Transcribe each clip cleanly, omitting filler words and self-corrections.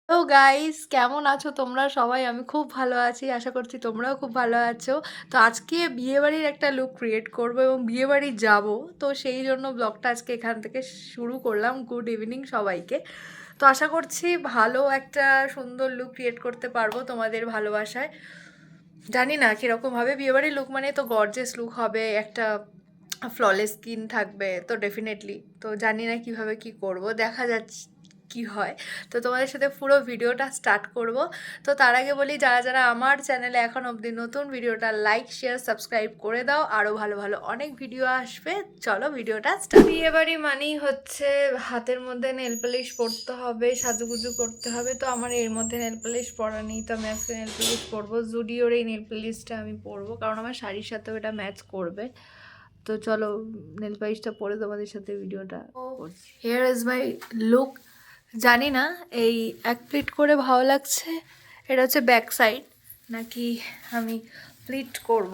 তো গাইস কেমন আছো তোমরা সবাই? আমি খুব ভালো আছি। আশা করছি তোমরাও খুব ভালো আছো। তো আজকে বিয়েবাড়ির একটা লুক ক্রিয়েট করব এবং বিয়েবাড়ি যাব। তো সেই জন্য ব্লগটা আজকে এখান থেকে শুরু করলাম। গুড ইভিনিং সবাইকে। তো আশা করছি ভালো একটা সুন্দর লুক ক্রিয়েট করতে পারবো তোমাদের ভালোবাসায়। জানি না কিরকম হবে, বিয়েবাড়ির লুক মানে তো গর্জিয়াস লুক হবে, একটা ফ্ললেস স্কিন থাকবে তো ডেফিনেটলি। তো জানি না কিভাবে কি করব, দেখা যাচ্ছে কি হয়। তো তোমাদের সাথে পুরো ভিডিওটা স্টার্ট করব। তো তার আগে বলি, যারা যারা আমার চ্যানেলে এখন অবধি নতুন, ভিডিওটা লাইক শেয়ার সাবস্ক্রাইব করে দাও, আরও ভালো ভালো অনেক ভিডিও আসবে। চলো ভিডিওটা স্টার্ট। বিয়েবাড়ি মানেই হচ্ছে হাতের মধ্যে নেল পালিশ পরতে হবে, সাজুগুজু করতে হবে। তো আমার এর মধ্যে নেল পালিশ পরা নেই, তো আমি আজকে নেল পালিশ পরবো। জুডিওর এই নেল পালিশটা আমি পরবো কারণ আমার শাড়ির সাথেও এটা ম্যাচ করবে। তো চলো নেল পালিশটা পরে তোমাদের সাথে ভিডিওটা করছি। Here is my look. জানি না এই এক প্লিট করে ভালো লাগছে, এটা হচ্ছে ব্যাক সাইড নাকি আমি প্লিট করব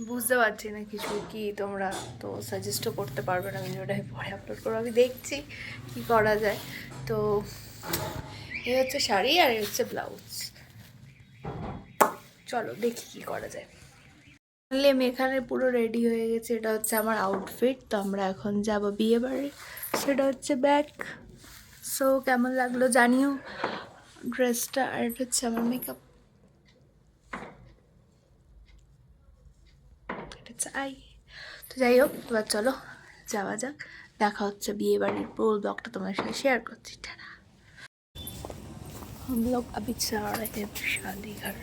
বুঝতে পারছি না কিছু। কি তোমরা তো সাজেস্টও করতে পারবে না, ভিডিওটা আমি পরে আপলোড করবো, আমি দেখছি কি করা যায়। তো এই হচ্ছে শাড়ি আর এই হচ্ছে ব্লাউজ। চলো দেখি কি করা যায়। তাহলে আমি এখানে পুরো রেডি হয়ে গেছি, এটা হচ্ছে আমার আউটফিট। তো আমরা এখন যাব বিয়ে বাড়ি, সেটা হচ্ছে ব্যাক। সো কেমন লাগলো জানিও ড্রেসটা। আর এটা হচ্ছে আমার মেকআপ, এটা হচ্ছে আই। তো যাই হোক, এবার চলো যাওয়া যাক। দেখা হচ্ছে বিয়ে বাড়ির পুরো ব্লগটা তোমার সাথে শেয়ার করছি। টাটা। हम लोग अभी जा रहे हैं शादी घर।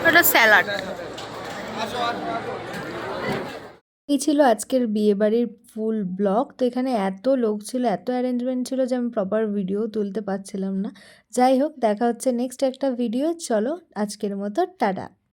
এটা স্যালাড। এই ছিল আজকের বিয়েবাড়ির ফুল ব্লগ। তো এখানে এত লোক ছিল, এত অ্যারেঞ্জমেন্ট ছিল যে আমি প্রপার ভিডিও তুলতে পারছিলাম না। যাই হোক, দেখা হচ্ছে নেক্সট একটা ভিডিও। চলো আজকের মতো টাটা।